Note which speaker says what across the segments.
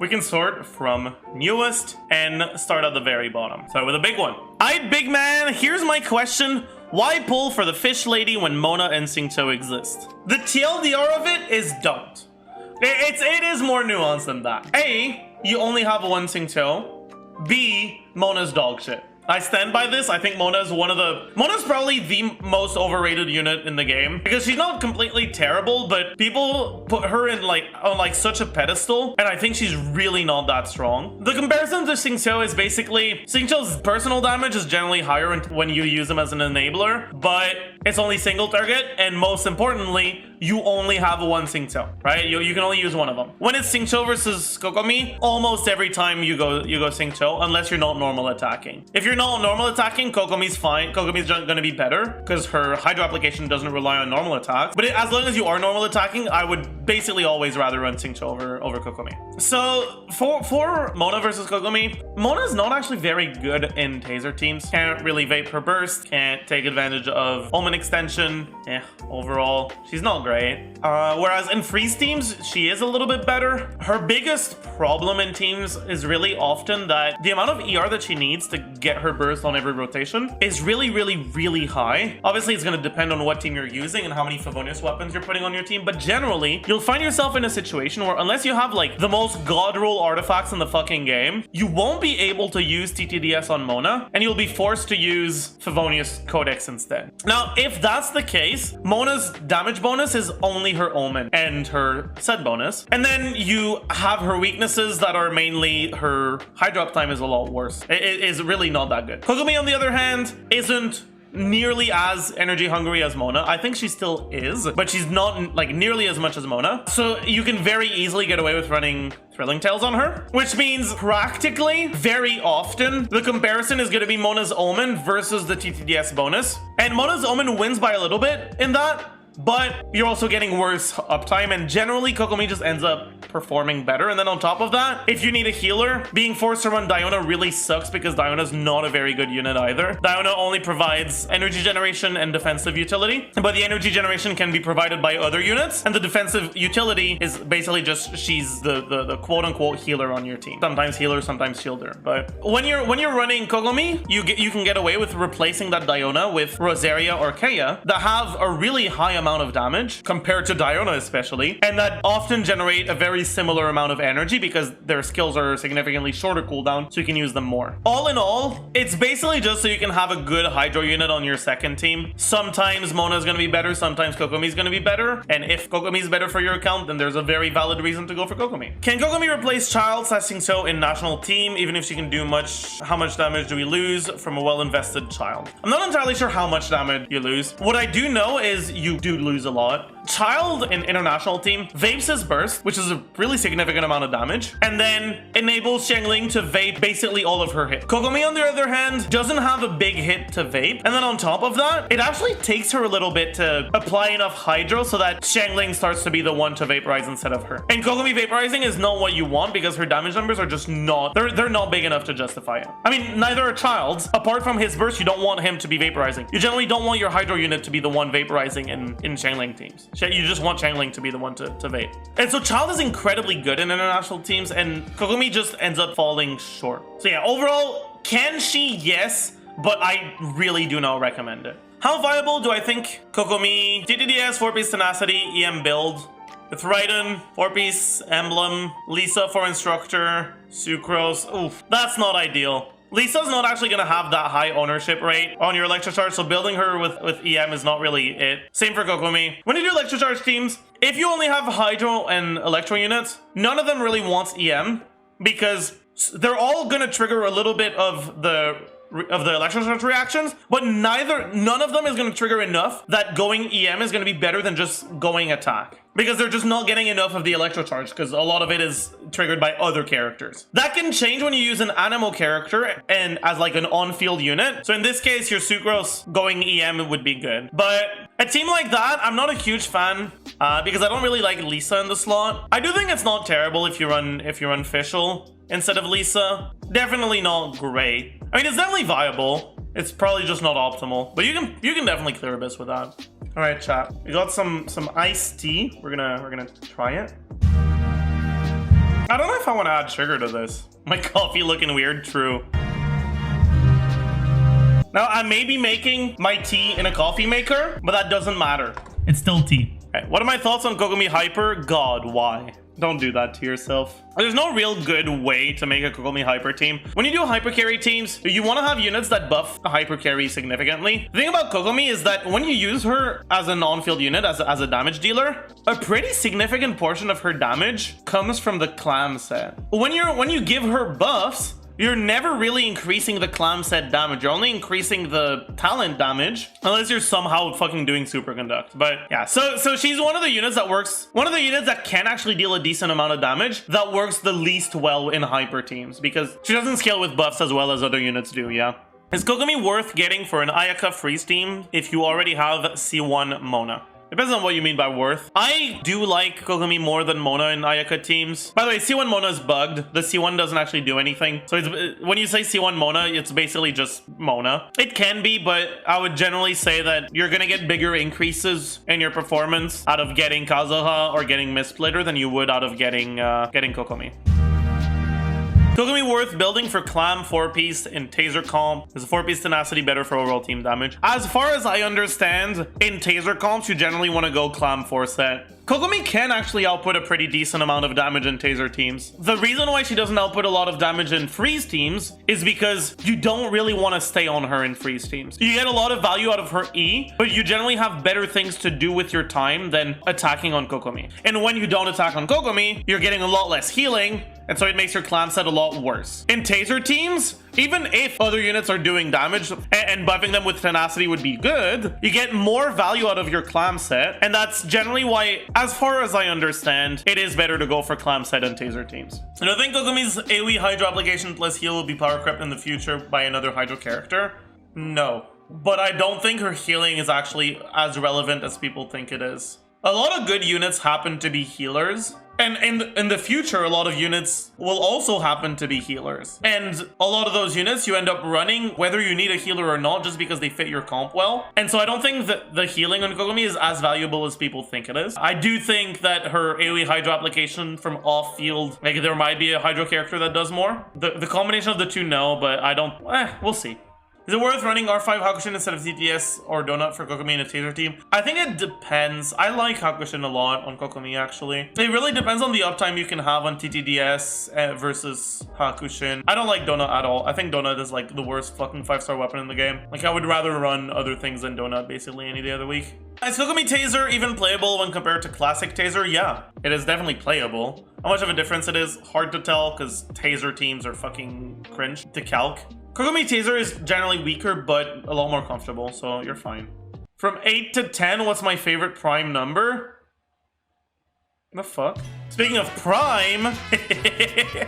Speaker 1: we can sort from newest and start at the very bottom. Start with a big one. Alright, big man, here's my question. Why pull for the fish lady when Mona and Xingqiu exist? The TLDR of it is don't. It is more nuanced than that. A, you only have one Xingqiu. B, Mona's dog shit. I stand by this. I think Mona's Mona's probably the most overrated unit in the game because she's not completely terrible, but people put her in on such a pedestal, and I think she's really not that strong. The comparison to Xingqiu is basically Xingqiu's personal damage is generally higher when you use him as an enabler, but it's only single target, and most importantly, you only have one Xingqiu, right? You can only use one of them. When it's Xingqiu versus KOKOMI, almost every time you go Xingqiu, unless you're not normal attacking. If you're not normal attacking, Kokomi's fine. Kokomi's gonna be better because her Hydro application doesn't rely on normal attacks. But as long as you are normal attacking, I would basically always rather run Xingqiu over Kokomi. So for Mona versus Kokomi, Mona's not actually very good in taser teams. Can't really vape her burst. Can't take advantage of Omen extension. Overall, she's not great. Whereas in freeze teams, she is a little bit better. Her biggest problem in teams is really often that the amount of ER that she needs to get her burst on every rotation is really high. Obviously, it's going to depend on what team you're using and how many Favonius weapons you're putting on your team, but generally, you'll find yourself in a situation where unless you have like the most god roll artifacts in the fucking game, you won't be able to use TTDS on Mona, and you'll be forced to use Favonius Codex instead. Now, if that's the case, Mona's damage bonus is only her Omen and her set bonus, and then you have her weaknesses that are mainly her Hydro uptime is a lot worse. It is really not that good. Kokomi, on the other hand, isn't nearly as energy hungry as Mona. I think she still is, but she's not like nearly as much as Mona. So you can very easily get away with running Thrilling Tales on her, which means practically very often the comparison is going to be Mona's Omen versus the TTDS bonus. And Mona's Omen wins by a little bit in that, but you're also getting worse uptime, and generally Kokomi just ends up performing better. And then on top of that, if you need a healer, being forced to run Diona really sucks because Diona's not a very good unit either. Diona only provides energy generation and defensive utility, but the energy generation can be provided by other units, and the defensive utility is basically just she's the quote-unquote healer on your team. Sometimes healer, sometimes shielder. But when you're running Kokomi, you can get away with replacing that Diona with Rosaria or Kea that have a really high amount of damage compared to Diona especially, and that often generate a very similar amount of energy because their skills are significantly shorter cooldown, so you can use them more. All in all, it's basically just so you can have a good Hydro unit on your second team. Sometimes Mona is going to be better, sometimes Kokomi is going to be better, and if Kokomi is better for your account, then there's a very valid reason to go for Kokomi. Can Kokomi replace Child Xingqiu in national team even if she can do much? How much damage do we lose from a well-invested Child? I'm not entirely sure how much damage you lose. What I do know is you do lose a lot. Child in international team vapes his burst, which is a really significant amount of damage, and then enables Xiangling to vape basically all of her hit. Kokomi, on the other hand, doesn't have a big hit to vape, and then on top of that, it actually takes her a little bit to apply enough Hydro so that Xiangling starts to be the one to vaporize instead of her. And Kokomi vaporizing is not what you want because her damage numbers are just not, they're not big enough to justify it. I mean, neither are Child's. Apart from his burst, you don't want him to be vaporizing. You generally don't want your Hydro unit to be the one vaporizing in Xiangling teams. You just want Xiangling to be the one to vape. And so Child is incredibly good in international teams, and Kokomi just ends up falling short. So yeah, overall, can she? Yes, but I really do not recommend it. How viable do I think Kokomi? TTDS, 4-piece tenacity, EM build with Raiden, 4-piece emblem, Lisa for instructor, Sucrose. Oof, that's not ideal. Lisa's not actually going to have that high ownership rate on your Electrocharge, so building her with EM is not really it. Same for Kokomi. When you do Electrocharge teams, if you only have Hydro and Electro units, none of them really wants EM because they're all going to trigger a little bit of the Electrocharge reactions, but none of them is going to trigger enough that going EM is going to be better than just going attack. Because they're just not getting enough of the Electrocharge, because a lot of it is triggered by other characters. That can change when you use an Anemo character and as like an on-field unit. So in this case, your Sucrose going EM would be good. But a team like that, I'm not a huge fan because I don't really like Lisa in the slot. I do think it's not terrible if you run Fischl instead of Lisa. Definitely not great. I mean, it's definitely viable. It's probably just not optimal, but you can definitely clear Abyss with that. All right, chat. We got some iced tea. We're gonna try it. I don't know if I want to add sugar to this. My coffee looking weird, true. Now, I may be making my tea in a coffee maker, but that doesn't matter. It's still tea. Okay, what are my thoughts on Kokomi Hyper? God, why? Don't do that to yourself. There's no real good way to make a Kokomi Hyper team. When you do Hyper Carry teams, you want to have units that buff a Hyper Carry significantly. The thing about Kokomi is that when you use her as a non-field unit, as a damage dealer, a pretty significant portion of her damage comes from the clam set. When you give her buffs, you're never really increasing the clam set damage. You're only increasing the talent damage unless you're somehow fucking doing superconduct. But yeah, so she's one of the units that works, one of the units that can actually deal a decent amount of damage that works the least well in hyper teams because she doesn't scale with buffs as well as other units do, yeah. Is Kokomi worth getting for an Ayaka freeze team if you already have C1 Mona? Depends on what you mean by worth. I do like Kokomi more than Mona in Ayaka teams. By the way, C1 Mona is bugged. The C1 doesn't actually do anything. So it's, when you say C1 Mona, it's basically just Mona. It can be, but I would generally say that you're gonna get bigger increases in your performance out of getting Kazuha or getting Mistsplitter than you would out of getting Kokomi. Kokomi worth building for Clam 4-piece in Taser comp. Is a 4-piece tenacity better for overall team damage? As far as I understand, in Taser comps, you generally want to go Clam 4 set. Kokomi can actually output a pretty decent amount of damage in Taser teams. The reason why she doesn't output a lot of damage in Freeze teams is because you don't really want to stay on her in Freeze teams. You get a lot of value out of her E, but you generally have better things to do with your time than attacking on Kokomi. And when you don't attack on Kokomi, you're getting a lot less healing, and so it makes your clam set a lot worse. In Taser teams, even if other units are doing damage and buffing them with tenacity would be good, you get more value out of your clam set, and that's generally why, as far as I understand, it is better to go for clam set and Taser teams. And I think Kokomi's AoE Hydro application plus heal will be power crept in the future by another Hydro character. No, but I don't think her healing is actually as relevant as people think it is. A lot of good units happen to be healers. And in the future, a lot of units will also happen to be healers. And a lot of those units you end up running whether you need a healer or not just because they fit your comp well. And so I don't think that the healing on Kokomi is as valuable as people think it is. I do think that her AoE Hydro application from off-field, like there might be a Hydro character that does more. The combination of the two, no, but I don't, we'll see. Is it worth running R5 Hakushin instead of TTS or Donut for Kokomi in a Taser team? I think it depends. I like Hakushin a lot on Kokomi, actually. It really depends on the uptime you can have on TTDS versus Hakushin. I don't like Donut at all. I think Donut is like the worst fucking 5-star weapon in the game. Like, I would rather run other things than Donut basically any day of the week. Is Kokomi Taser even playable when compared to Classic Taser? Yeah, it is definitely playable. How much of a difference it is? Hard to tell because Taser teams are fucking cringe to calc. Kokomi Taser is generally weaker, but a lot more comfortable, so you're fine. From 8 to 10, what's my favorite prime number? The fuck? Speaking of prime,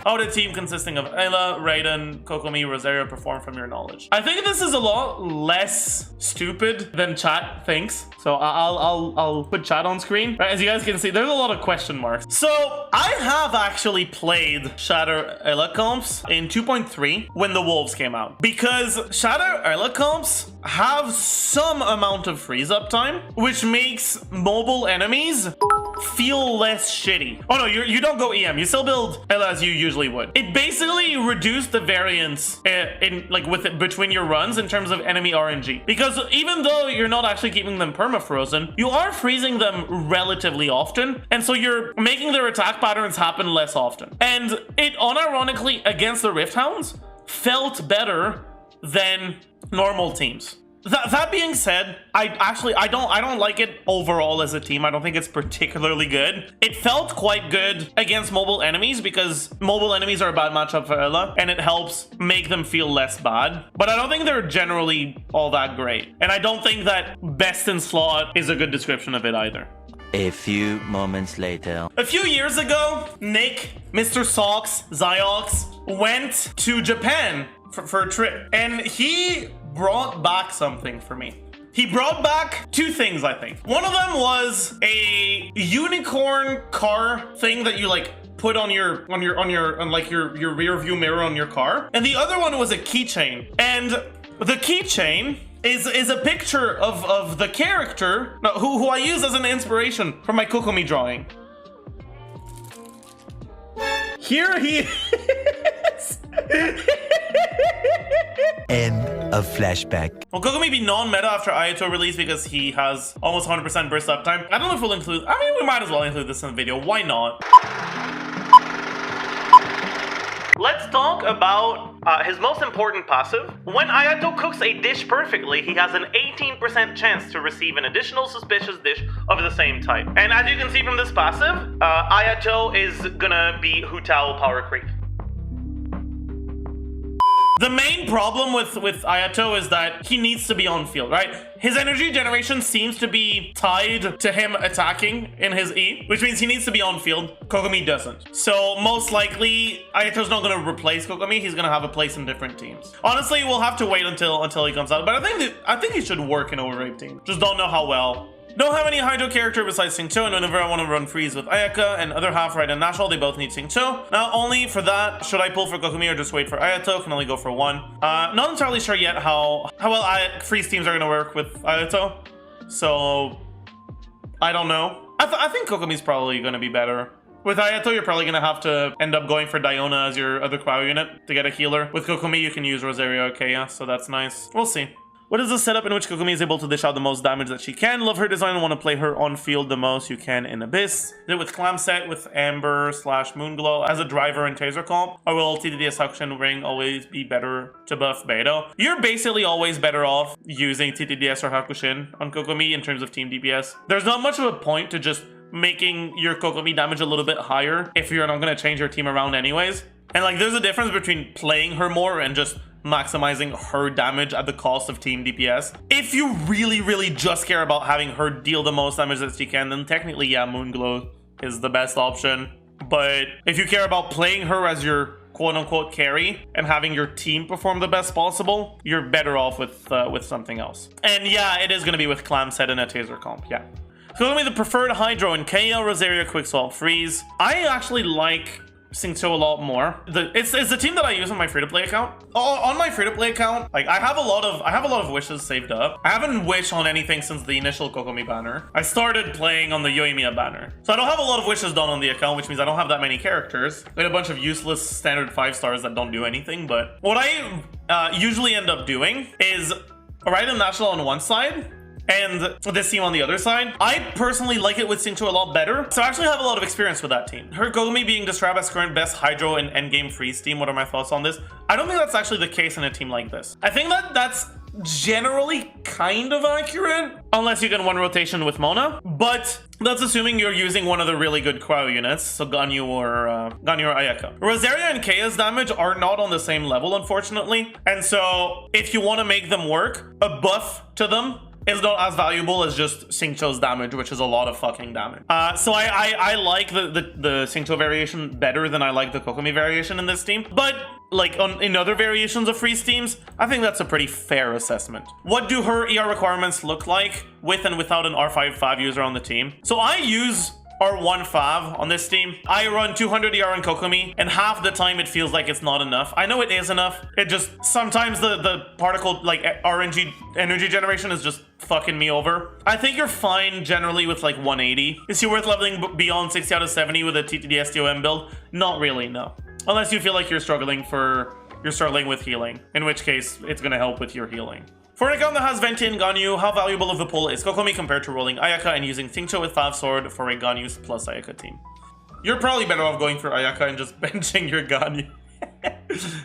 Speaker 1: how would a team consisting of Ayla, Raiden, Kokomi, Rosario perform from your knowledge? I think this is a lot less stupid than chat thinks. So I'll put chat on screen. Right, as you guys can see, there's a lot of question marks. So I have actually played Shatter Ayla comps in 2.3 when the Wolves came out. Because Shatter Ayla comps have some amount of freeze up time, which makes mobile enemies feel less shitty. Oh no, you don't go EM. You still build Ayla as you usually would. It basically reduced the variance between your runs in terms of enemy RNG. Because even though you're not actually keeping them perma-frozen, you are freezing them relatively often, and so you're making their attack patterns happen less often. And it unironically against the Rift Hounds felt better than normal teams. That being said, I don't like it overall as a team. I don't think it's particularly good. It felt quite good against mobile enemies because mobile enemies are a bad matchup for Ayla, and it helps make them feel less bad. But I don't think they're generally all that great. And I don't think that best in slot is a good description of it either.
Speaker 2: A few moments later.
Speaker 1: A few years ago, Nick, Mr. Socks, Zyox went to Japan for a trip, and he brought back something for me. He brought back two things, I think. One of them was a unicorn car thing that you like put on your rear view mirror on your car, and the other one was a keychain. And the keychain is a picture of the character who I use as an inspiration for my Kokomi drawing. Here he is.
Speaker 2: End of flashback.
Speaker 1: Will Kokomi be non-meta after Ayato release because he has almost 100% burst uptime? I don't know if we'll include... I mean, we might as well include this in the video. Why not? Let's talk about his most important passive. When Ayato cooks a dish perfectly, he has an 18% chance to receive an additional suspicious dish of the same type. And as you can see from this passive, Ayato is gonna be Hu Tao power creep. The main problem with Ayato is that he needs to be on field, right? His energy generation seems to be tied to him attacking in his E, which means he needs to be on field. Kokomi doesn't. So most likely, Ayato's not going to replace Kokomi. He's going to have a place in different teams. Honestly, we'll have to wait until he comes out. But I think he should work in overrape team. Just don't know how well. Don't have any Hydro character besides Xingqiu, and whenever I want to run freeze with Ayaka and other half right and National, they both need Xingqiu. Now, only for that, should I pull for Kokomi or just wait for Ayato? Can only go for one. Not entirely sure yet how well freeze teams are going to work with Ayato. So, I don't know. I think Kokomi's probably going to be better. With Ayato, you're probably going to have to end up going for Diona as your other cryo unit to get a healer. With Kokomi, you can use Rosario Akeya, so that's nice. We'll see. What is the setup in which Kokomi is able to dish out the most damage that she can? Love her design and want to play her on field the most you can in Abyss. Did it with Clam Set, with Amber / Moonglow as a driver and Taser comp? Or will TDD Suction Ring always be better to buff Beidou? You're basically always better off using TTDS or Hakushin on Kokomi in terms of team DPS. There's not much of a point to just making your Kokomi damage a little bit higher if you're not going to change your team around anyways. And like, there's a difference between playing her more and just maximizing her damage at the cost of team DPS. If you really just care about having her deal the most damage that she can, then technically, yeah, Moonglow is the best option. But if you care about playing her as your quote-unquote carry and having your team perform the best possible, you're better off with something else. And yeah, it is going to be with Clam Set and a Taser comp, yeah. So going to be the preferred Hydro in KO, Rosaria, Quick Swap, Freeze. I actually like Xingqiu a lot more. It's the team that I use on my free-to-play account. On my free-to-play account, like I have a lot of wishes saved up. I haven't wished on anything since the initial Kokomi banner. I started playing on the Yoimiya banner. So I don't have a lot of wishes done on the account, which means I don't have that many characters. I have a bunch of useless standard 5-stars that don't do anything. But what I usually end up doing is Raiden National on one side and this team on the other side. I personally like it with Xingqiu a lot better, so I actually have a lot of experience with that team. Her Kokomi being described as current best Hydro and endgame freeze team. What are my thoughts on this? I don't think that's actually the case in a team like this. I think that's generally kind of accurate, unless you get one rotation with Mona, but that's assuming you're using one of the really good cryo units, so Ganyu or Ayaka. Rosaria and Keia's damage are not on the same level, unfortunately, and so if you want to make them work, a buff to them is not as valuable as just Xingqiu's damage, which is a lot of fucking damage. So I like the Xingqiu variation better than I like the Kokomi variation in this team. But like in other variations of freeze teams, I think that's a pretty fair assessment. What do her ER requirements look like with and without an R5 user on the team? So I use R1 Fav on this team. I run 200 ER in Kokomi, and half the time it feels like it's not enough. I know it is enough. It just, sometimes the particle, like RNG energy generation is just fucking me over. I think you're fine generally with like 180. Is it worth leveling beyond 60 out of 70 with a TTD STOM build? Not really, no. Unless you feel like you're struggling with healing, in which case it's gonna help with your healing. For an account that has Venti and Ganyu, how valuable of a pull is Kokomi compared to rolling Ayaka and using Xingqiu with Fav Sword for a Ganyu's plus Ayaka team? You're probably better off going for Ayaka and just benching your Ganyu.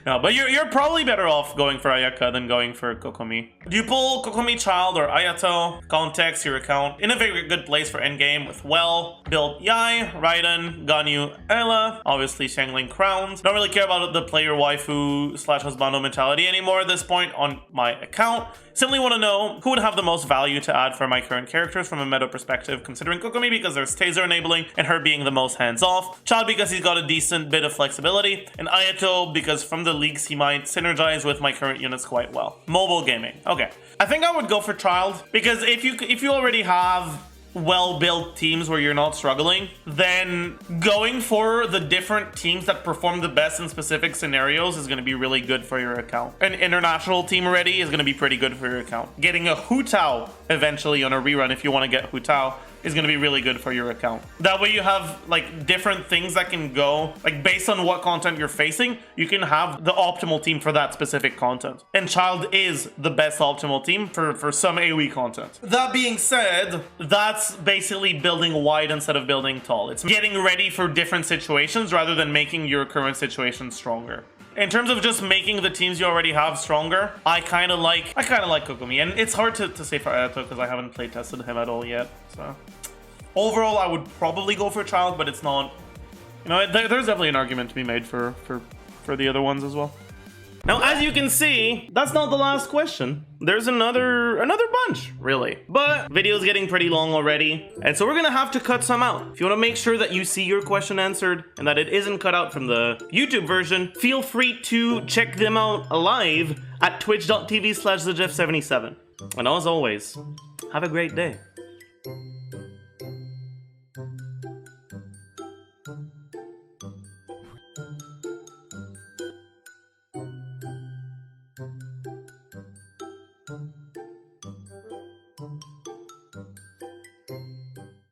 Speaker 1: No, but you're probably better off going for Ayaka than going for Kokomi. Do you pull Kokomi Child or Ayato? Context your account in a very good place for endgame with built Yai, Raiden, Ganyu, Ella, obviously Shangling Crowns. Don't really care about the player waifu / husbando mentality anymore at this point on my account. Simply want to know who would have the most value to add for my current characters from a meta perspective, considering Kokomi because there's Taser enabling and her being the most hands-off, Child because he's got a decent bit of flexibility, and Ayato because from the leagues he might synergize with my current units quite well. Mobile gaming. Okay. I think I would go for Child because if you already have well-built teams where you're not struggling, then going for the different teams that perform the best in specific scenarios is going to be really good for your account. An international team already is going to be pretty good for your account. Getting a Hu Tao eventually on a rerun if you want to get Hu Tao is going to be really good for your account. That way you have like different things that can go, like based on what content you're facing, you can have the optimal team for that specific content. And Child is the best optimal team for some AoE content. That being said, that's basically building wide instead of building tall. It's getting ready for different situations rather than making your current situation stronger. In terms of just making the teams you already have stronger, I kind of like KOKOMI, and it's hard to say for Ayato because I haven't play tested him at all yet. So overall, I would probably go for Child, but it's not. You know, there's definitely an argument to be made for the other ones as well. Now, as you can see, that's not the last question. There's another bunch, really. But video's getting pretty long already, and so we're gonna have to cut some out. If you wanna make sure that you see your question answered and that it isn't cut out from the YouTube version, feel free to check them out live at twitch.tv/Zajef77. And as always, have a great day.